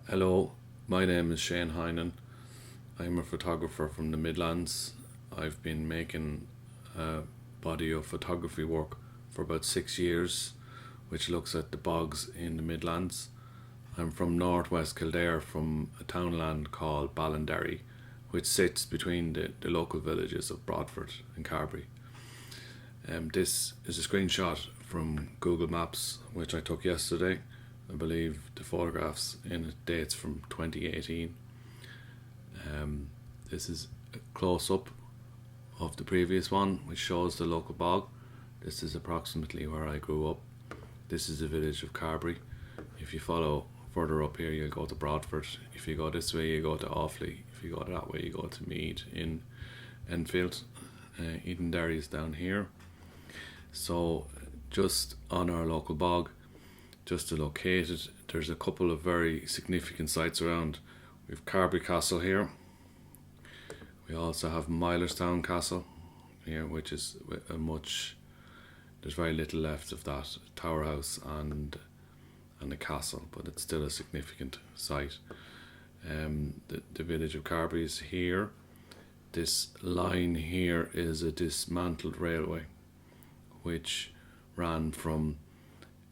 Hello, my name is Shanehynan. I'm a photographer from the Midlands. I've been making a body of photography work for about 6 years, which looks at the bogs in the Midlands. I'm from northwest Kildare, from a townland called Edenderry, which sits between the local villages of Broadford and Carbury. This is a screenshot from Google Maps, which I took yesterday. I believe the photographs in it dates from 2018. This is a close-up of the previous one, which shows the local bog. This is approximately where I grew up. This is the village of Carbury. If you follow further up here, you'll go to Broadford. If you go this way, you go to Offaly. If you go that way, you go to Meath in Enfield. Edenderry is down here. So just on our local bog, just to locate it, there's a couple of very significant sites around. We've Carbury Castle here. We also have Millerstown Castle here, which is there's very little left of that tower house and the castle, but it's still a significant site. The village of Carbury is here. This line here is a dismantled railway which ran from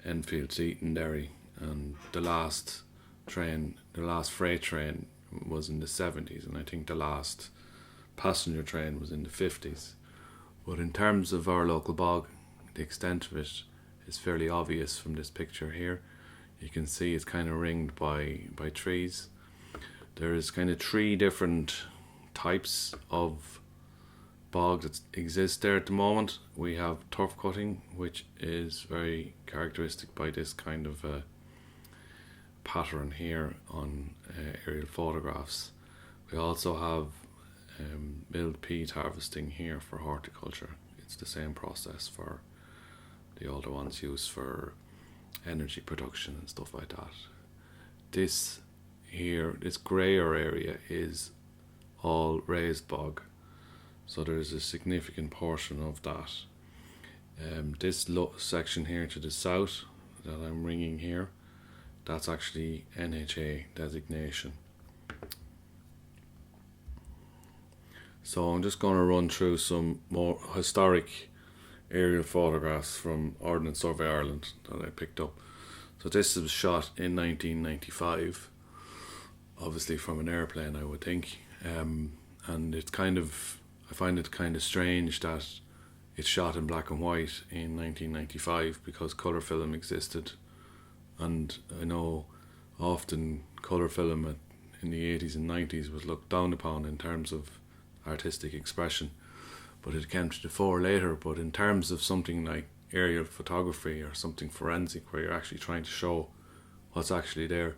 Enfield to Edenderry, and the last freight train was in the 70s, and I think the last passenger train was in the 50s. But in terms of our local bog, the extent of it is fairly obvious from this picture here. You can see it's kind of ringed by trees. There's kind of three different types of bog that exist there at the moment. We have turf cutting, which is very characteristic by this kind of pattern here on aerial photographs. We also have milled peat harvesting here for horticulture. It's the same process for the older ones used for energy production and stuff like that. This grayer area is all raised bog, so there's a significant portion of that. This section here to the south that I'm ringing here, that's actually NHA designation. So I'm just going to run through some more historic aerial photographs from Ordnance Survey Ireland that I picked up. So this was shot in 1995, obviously from an airplane, I would think. And it's I find it kind of strange that it's shot in black and white in 1995, because colour film existed, and I know often colour film in the 80s and 90s was looked down upon in terms of artistic expression, but it came to the fore later. But in terms of something like aerial photography or something forensic, where you're actually trying to show what's actually there,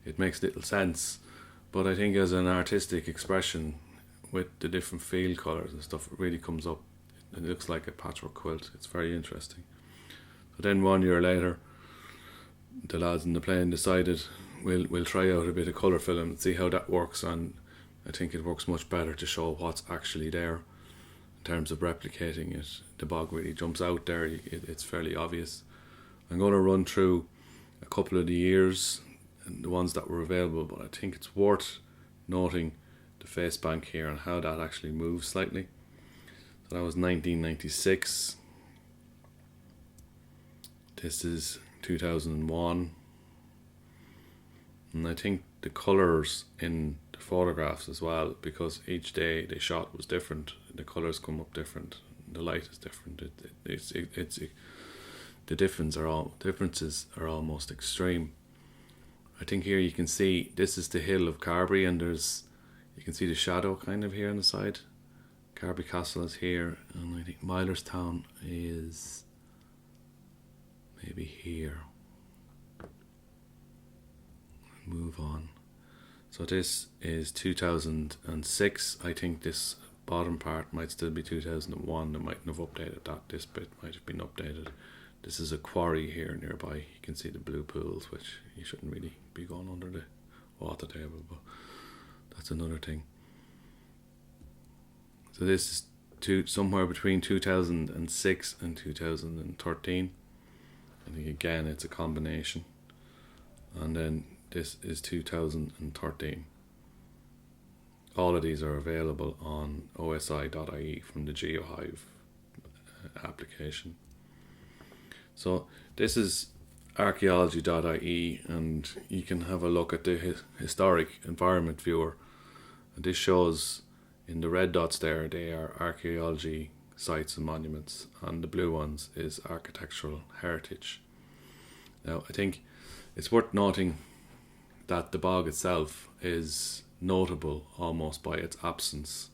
it makes little sense. But I think as an artistic expression, with the different field colours and stuff, it really comes up. It looks like a patchwork quilt. It's very interesting. So then 1 year later, the lads in the plane decided we'll try out a bit of colour film and see how that works, and I think it works much better to show what's actually there. In terms of replicating it, the bog really jumps out there. It's fairly obvious. I'm going to run through a couple of the years and the ones that were available, but I think it's worth noting the face bank here and how that actually moves slightly. So that was 1996. This is 2001. And I think the colours in the photographs as well, because each day they shot was different, the colours come up different, the light is different. The differences are almost extreme. I think here you can see this is the hill of Carbury, and you can see the shadow kind of here on the side. Carbury Castle is here, and I think Millerstown is maybe here. Move on. So this is 2006. I think this bottom part might still be 2001. They mightn't have updated that. This bit might have been updated. This is a quarry here nearby. You can see the blue pools, which you shouldn't really be going under the water table, but that's another thing. So this is somewhere between 2006 and 2013. I think again it's a combination. And then this is 2013. All of these are available on osi.ie from the GeoHive application. So this is archaeology.ie, and you can have a look at the historic environment viewer. And this shows in the red dots there, they are archaeology sites and monuments, and the blue ones is architectural heritage. Now I think it's worth noting that the bog itself is notable almost by its absence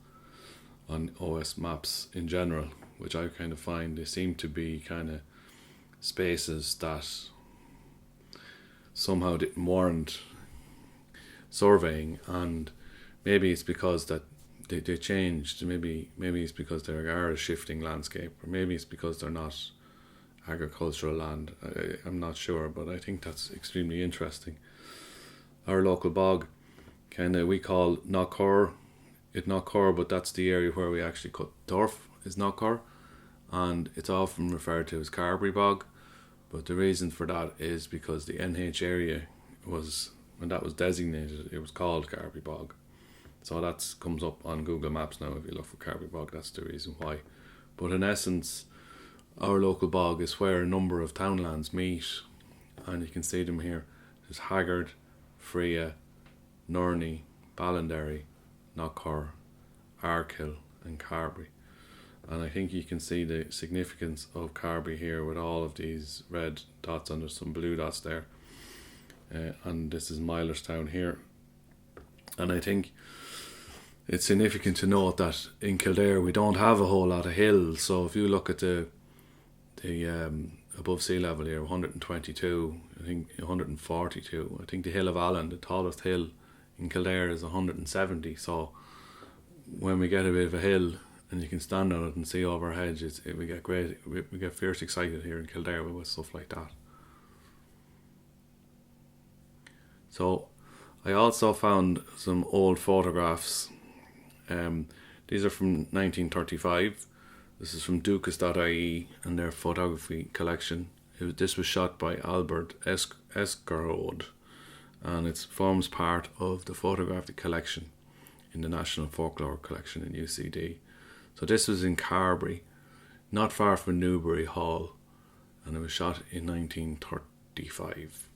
on OS maps in general, which I kind of find they seem to be kind of spaces that somehow didn't warrant surveying, and maybe it's because that they changed. Maybe it's because they are a shifting landscape, or maybe it's because they're not agricultural land. I'm not sure, but I think that's extremely interesting. Our local bog, we call Knockirr it Knockirr, but that's the area where we actually cut turf, is Knockirr, and it's often referred to as Carbury Bog. But the reason for that is because the NH area was, when that was designated, it was called Carbury Bog. So that comes up on Google Maps now. If you look for Carbury Bog, that's the reason why. But in essence, our local bog is where a number of townlands meet, and you can see them here. There's Haggard, Freya, Nurney, Ballinderry, Knockirr, Arkhill and Carbury. And I think you can see the significance of Carbury here with all of these red dots, and there's some blue dots there. And this is Milerstown here. And I think it's significant to note that in Kildare we don't have a whole lot of hills. So if you look at the above sea level here, 122, I think 142. I think the Hill of Allen, the tallest hill in Kildare, is 170. So when we get a bit of a hill and you can stand on it and see over our heads, we get fierce excited here in Kildare with stuff like that. So I also found some old photographs. These are from 1935. This is from ducas.ie and their photography collection. This was shot by Albert Eskerode, and it forms part of the photographic collection in the National Folklore Collection in UCD. So this was in Carbury, not far from Newbury Hall, and it was shot in 1935.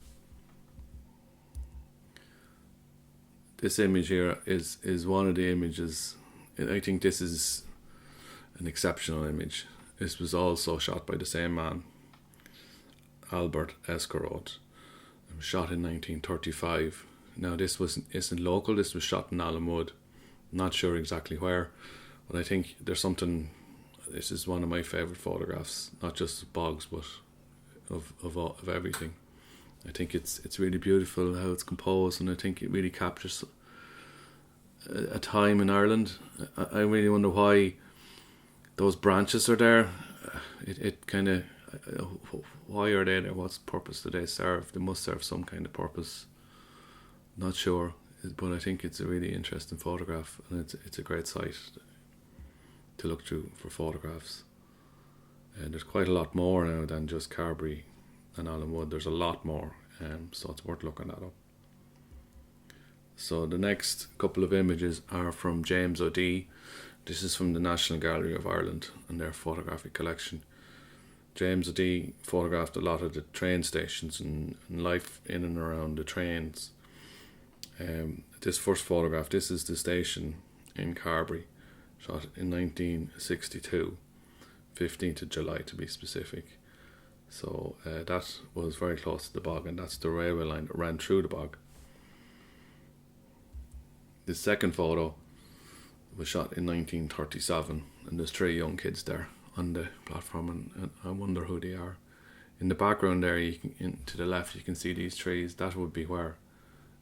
This image here is one of the images. I think this is an exceptional image. This was also shot by the same man, Albert Eskerode. It was shot in 1935. Now this isn't local. This was shot in Allenwood. Not sure exactly where, but I think there's something. This is one of my favourite photographs, not just of bogs, but of everything. I think it's really beautiful how it's composed, and I think it really captures a time in Ireland. I really wonder why those branches are there. It kind of, why are they there? What purpose do they serve? They must serve some kind of purpose. Not sure, but I think it's a really interesting photograph, and it's a great site to look through for photographs. And there's quite a lot more now than just Carbury and Allenwood. There's a lot more, so it's worth looking that up. So the next couple of images are from James O'Dea. This is from the National Gallery of Ireland and their photographic collection. James O'Dea photographed a lot of the train stations and life in and around the trains. This first photograph, this is the station in Carbury, shot in 1962, 15th of July to be specific. So that was very close to the bog, and that's the railway line that ran through the bog. The second photo was shot in 1937, and there's 3 young kids there on the platform, and I wonder who they are. In the background there, to the left, you can see these trees. That would be where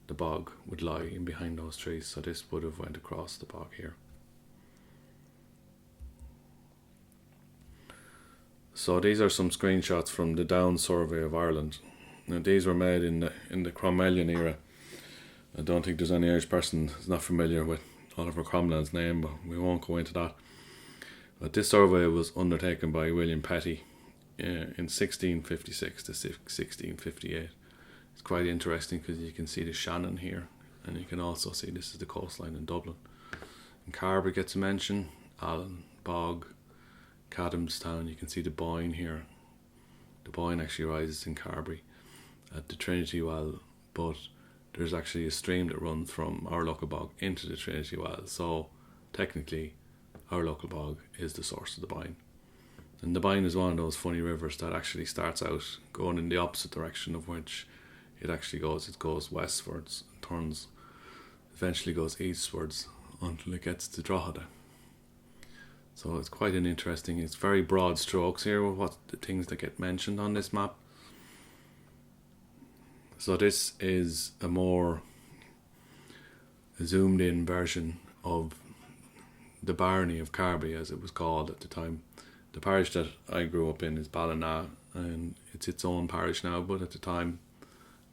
the bog would lie, in behind those trees. So this would have went across the bog here. So these are some screenshots from the Down Survey of Ireland. Now these were made in the Cromwellian era. I don't think there's any Irish person who's not familiar with Oliver Cromwell's name, but we won't go into that. But this survey was undertaken by William Petty in 1656 to 1658. It's quite interesting because you can see the Shannon here, and you can also see this is the coastline in Dublin. And Carbury gets a mention, Allen, Bog, Cadamstown. You can see the Boyne here. The Boyne actually rises in Carbury at the Trinity Well, but there's actually a stream that runs from our local bog into the Trinity Well, so technically our local bog is the source of the Boyne. And the Boyne is one of those funny rivers that actually starts out going in the opposite direction of which it actually goes. It goes westwards, turns, eventually goes eastwards until it gets to Drogheda. So it's quite an interesting, it's very broad strokes here with what the things that get mentioned on this map. So this is a more zoomed in version of the barony of Carbury, as it was called at the time. The parish that I grew up in is Ballina, and it's its own parish now, but at the time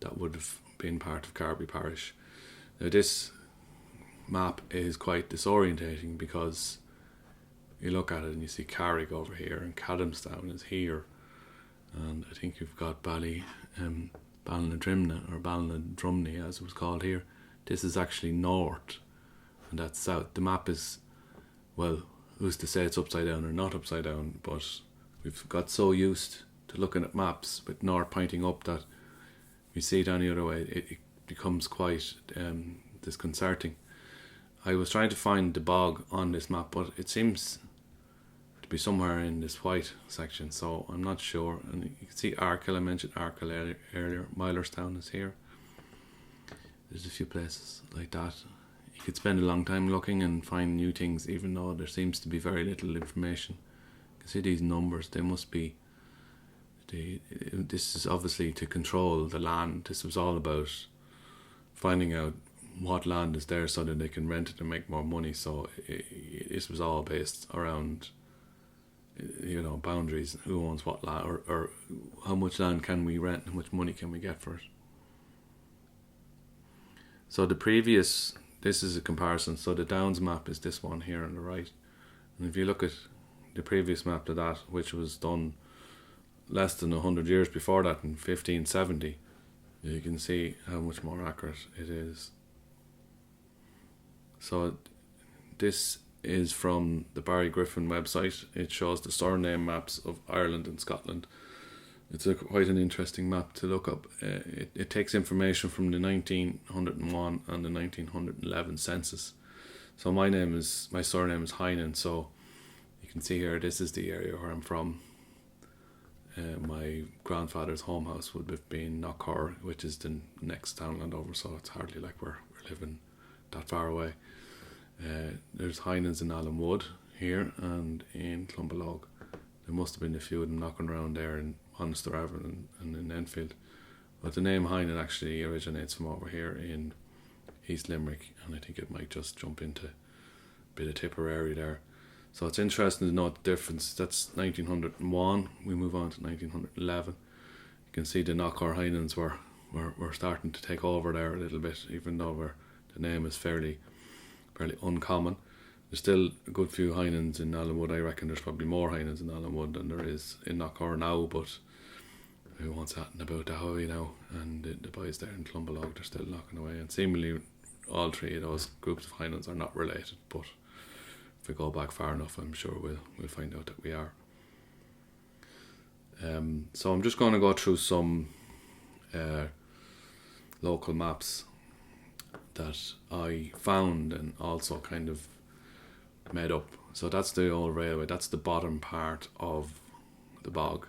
that would have been part of Carbury parish. Now this map is quite disorientating because you look at it and you see Carrick over here and Cadamstown is here, and I think you've got Ballynadrimna or Ballynadrumney as it was called here. This is actually north and that's south. The map is, well, who's to say it's upside down or not upside down, but we've got so used to looking at maps with north pointing up that we see it any other way, it becomes quite disconcerting. I was trying to find the bog on this map, but it seems to be somewhere in this white section, so I'm not sure. And you can see Arkell, I mentioned Arkell earlier, Millerstown is here. There's a few places like that. You could spend a long time looking and find new things, even though there seems to be very little information. You can see these numbers, they must be, this is obviously to control the land. This was all about finding out what land is there so that they can rent it and make more money. So this was all based around, you know, boundaries, who owns what land, or how much land can we rent and how much money can we get for it. So the previous, this is a comparison, so the Downs map is this one here on the right, and if you look at the previous map to that, which was done less than 100 years before that in 1570, you can see how much more accurate it is. So this is from the Barry Griffin website. It shows the surname maps of Ireland and Scotland. It's quite an interesting map to look up. It takes information from the 1901 and the 1911 census. So my surname is Hynan, so you can see here, this is the area where I'm from. My grandfather's home house would have been Knockirr, which is the next townland over, so it's hardly like we're living that far away. There's Hynans in Allen Wood here and in Clonbalog. There must have been a few of them knocking around there in Monasterevin and in Enfield. But the name Hynan actually originates from over here in East Limerick, and I think it might just jump into a bit of Tipperary there. So it's interesting to note the difference. That's 1901. We move on to 1911. You can see the Knockirr Hynans were starting to take over there a little bit, even though the name is fairly uncommon. There's still a good few Hynans in Allenwood. I reckon there's probably more Hynans in Allenwood than there is in Knockirr now, but who wants that about the Howie now? And the boys there in Clonbalog, they're still knocking away, and seemingly all three of those groups of Hynans are not related, but if we go back far enough, I'm sure we'll find out that we are. So I'm just going to go through some local maps that I found and also kind of made up. So that's the old railway, that's the bottom part of the bog.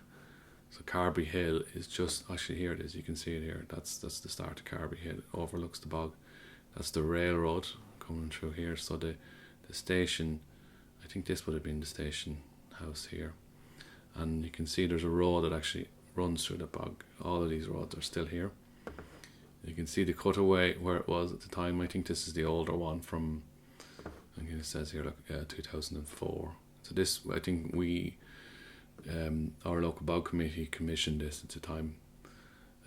So Carbury Hill is just, actually here it is, you can see it here, that's the start of Carbury Hill, it overlooks the bog. That's the railroad coming through here. So the station, I think this would have been the station house here, and you can see there's a road that actually runs through the bog. All of these roads are still here. You can see the cutaway where it was at the time. I think this is the older one from, I think it says here, look, 2004. So this, I think we, our local bog committee commissioned this at the time.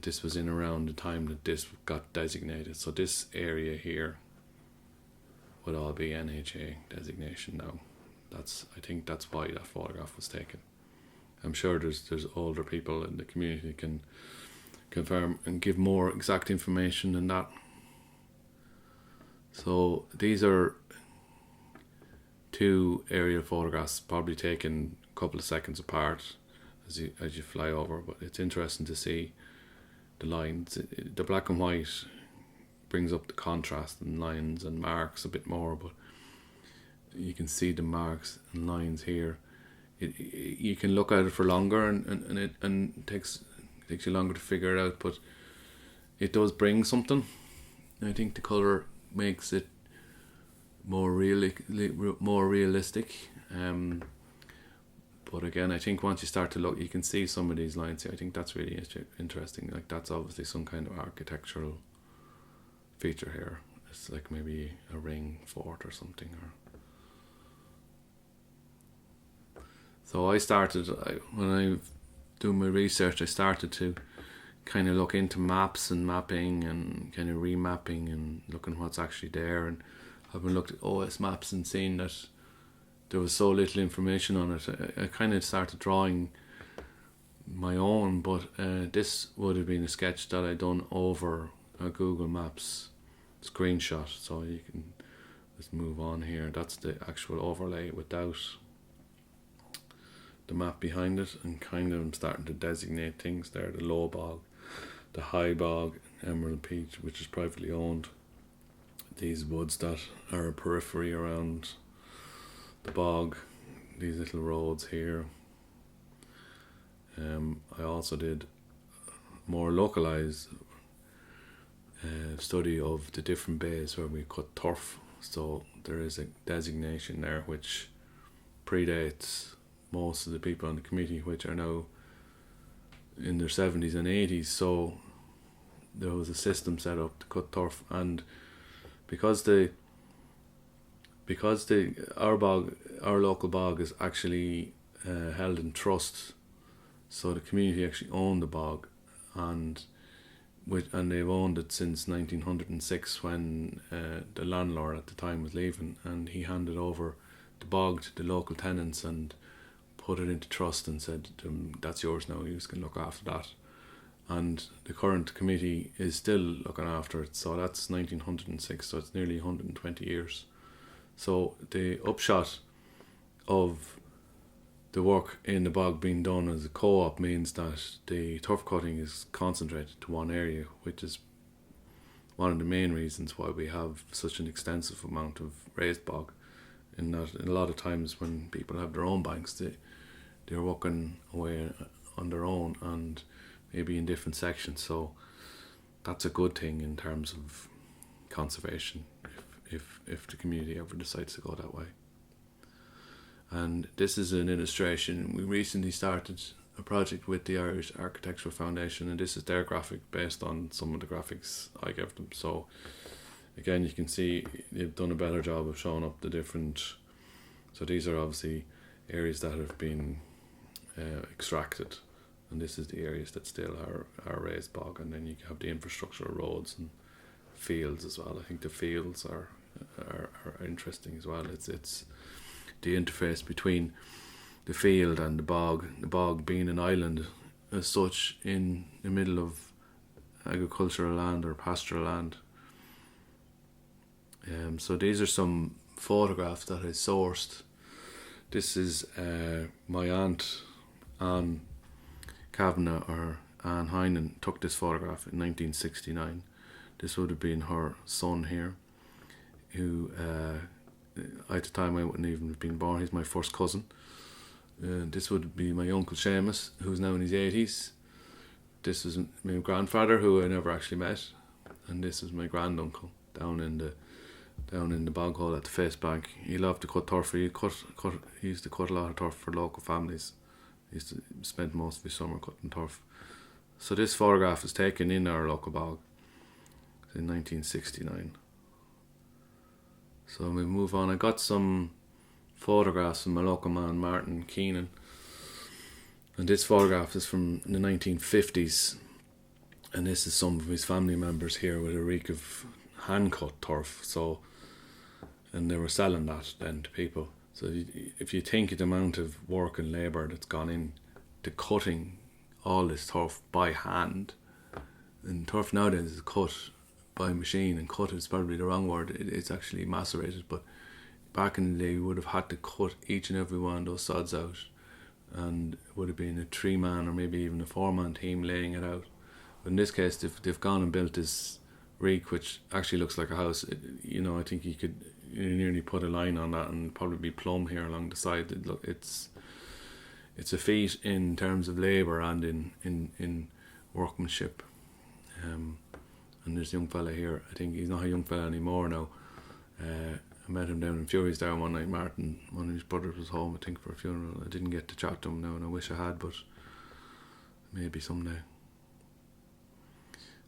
This was in around the time that this got designated. So this area here would all be NHA designation now. I think that's why that photograph was taken. I'm sure there's older people in the community can confirm and give more exact information than that. So these are 2 aerial photographs, probably taken a couple of seconds apart as you fly over, but it's interesting to see the lines. The black and white brings up the contrast and lines and marks a bit more, but you can see the marks and lines here. You can look at it for longer, and it takes you longer to figure it out, but it does bring something. I think the colour makes it more realistic. But again, I think once you start to look, you can see some of these lines here. I think that's really interesting. Like, that's obviously some kind of architectural feature here. It's like maybe a ring fort or something. So when I do my research, I started to kind of look into maps and mapping and kind of remapping and looking what's actually there. And I've been looked at OS maps and seen that there was so little information on it. I kind of started drawing my own, but this would have been a sketch that I'd done over a Google Maps screenshot. So you can just move on here. That's the actual overlay without the map behind it, and kind of I'm starting to designate things there. The low bog, the high bog, emerald peach, which is privately owned. These woods that are a periphery around the bog, these little roads here. I also did more localized study of the different bays where we cut turf. So there is a designation there which predates most of the people on the committee, which are now in their 70s and 80s. So there was a system set up to cut turf, and because our local bog is actually held in trust, so the community actually owned the bog, and they've owned it since 1906, when the landlord at the time was leaving, and he handed over the bog to the local tenants and put it into trust and said, that's yours now, you can look after that. And the current committee is still looking after it. So that's 1906, so it's nearly 120 years. So the upshot of the work in the bog being done as a co-op means that the turf cutting is concentrated to one area, which is one of the main reasons why we have such an extensive amount of raised bog. In that, a lot of times when people have their own banks, they're working away on their own and maybe in different sections. So that's a good thing in terms of conservation, if the community ever decides to go that way. And this is an illustration. We recently started a project with the Irish Architectural Foundation, and this is their graphic based on some of the graphics I gave them. So again, you can see they've done a better job of showing up the different. So these are obviously areas that have been extracted, and this is the areas that still are raised bog, and then you have the infrastructural roads and fields as well. I think the fields are interesting as well. It's the interface between the field and the bog being an island as such in the middle of agricultural land or pastoral land. So these are some photographs that I sourced. This is my aunt Anne Kavanagh, or Anne Hynan, took this photograph in 1969. This would have been her son here, who at the time I wouldn't even have been born. He's my first cousin. This would be my uncle Seamus, who's now in his 80s. This is my grandfather, who I never actually met, and this is my granduncle down in the bog hole at the face bank. He loved to cut turf. He used to cut a lot of turf for local families. He used to spend most of his summer cutting turf. So this photograph was taken in our local bog in 1969. So we move on. I got some photographs from my local man Martin Keenan, and this photograph is from the 1950s, and this is some of his family members here with a reek of hand cut turf. So, and they were selling that then to people. So if you think of the amount of work and labour that's gone in to cutting all this turf by hand, And turf nowadays is cut by machine, and cut is probably the wrong word. It's actually macerated, but back in the day, we would have had to cut each and every one of those sods out, and it would have been a 3-man or maybe even a 4-man team laying it out. But in this case, they've gone and built this reek, which actually looks like a house. I think you could nearly put a line on that and probably be plumb here along the side. It's a feat in terms of labour and in workmanship. And there's a young fella here. I think he's not a young fella anymore now. I met him down in Fury's down one night. Martin, one of his brothers, was home, I think, for a funeral. I didn't get to chat to him now, and I wish I had, but maybe someday.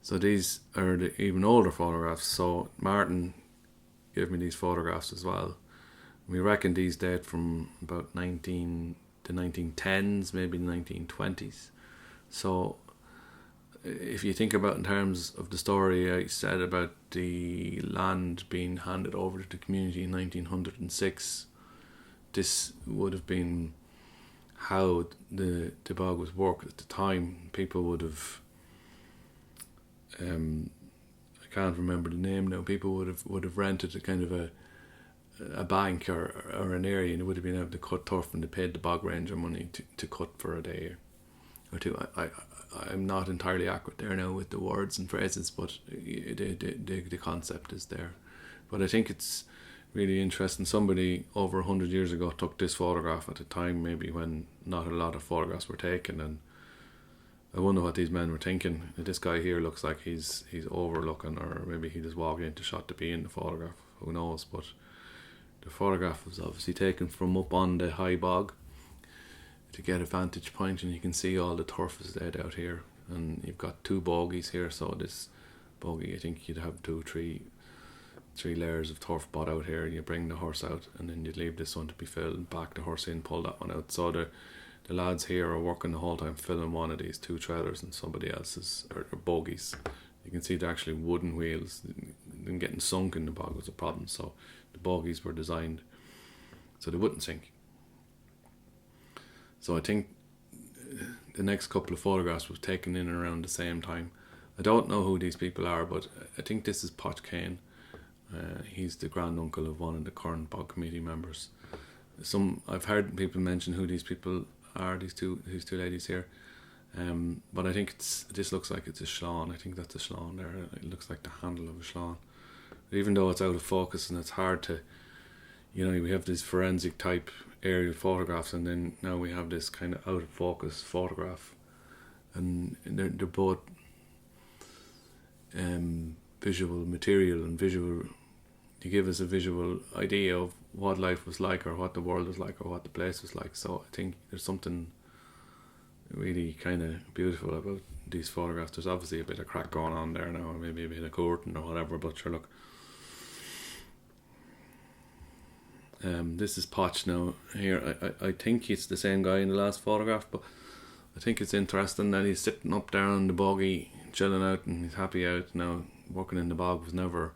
So these are the even older photographs. So Martin gave me these photographs as well. We reckon these date from about the 1910s, maybe the 1920s. So if you think about in terms of the story I said about the land being handed over to the community in 1906, this would have been how the bog was worked at the time. People would have, I can't remember the name now, people would have rented a kind of a bank or an area, and it would have been able to cut turf, and they paid the bog ranger money to cut for a day or two. I'm not entirely accurate there now with the words and phrases, but the concept is there. But I think it's really interesting. Somebody over 100 years ago took this photograph at a time maybe when not a lot of photographs were taken, and I wonder what these men were thinking. This guy here looks like he's overlooking, or maybe he just walked into shot to be in the photograph, who knows. But the photograph was obviously taken from up on the high bog to get a vantage point, and you can see all the turf is laid out here, and you've got 2 bogies here. So this bogie, I think you'd have 3 layers of turf bought out here. You bring the horse out, and then you'd leave this one to be filled, back the horse in, pull that one out. So the lads here are working the whole time filling one of these 2 trailers and somebody else's, or bogies. You can see they're actually wooden wheels. Them getting sunk in the bog was a problem, so the bogies were designed so they wouldn't sink. So I think the next couple of photographs was taken in and around the same time. I don't know who these people are, but I think this is Pot Kane. He's the granduncle of one of the current bog committee members. I've heard people mention who these people are, these two ladies here. But I think this looks like it's a shlán. I think that's a shlán there. It looks like the handle of a shlán. But even though it's out of focus and it's hard to, we have these forensic type aerial photographs, and then now we have this kind of out of focus photograph, and they're both visual material and visual. You give us a visual idea of what life was like, or what the world was like, or what the place was like. So I think there's something really kind of beautiful about these photographs. There's obviously a bit of crack going on there now, or maybe a bit of curtain or whatever, but sure, look. This is Potch now here. I think it's the same guy in the last photograph, but I think it's interesting that he's sitting up there on the boggy, chilling out, and he's happy out now. Working in the bog was never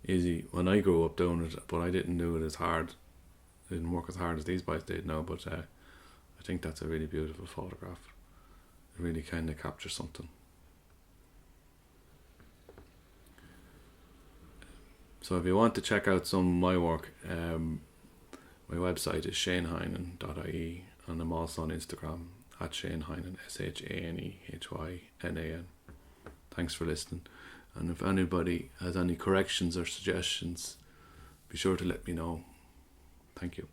easy when I grew up doing it, but I didn't do it as hard. I didn't work as hard as these guys did now, but I think that's a really beautiful photograph. It really kind of captures something. So if you want to check out some of my work, my website is shanehynan.ie, and I'm also on Instagram at shanehynan, ShaneHynan. Thanks for listening, and if anybody has any corrections or suggestions, be sure to let me know. Thank you.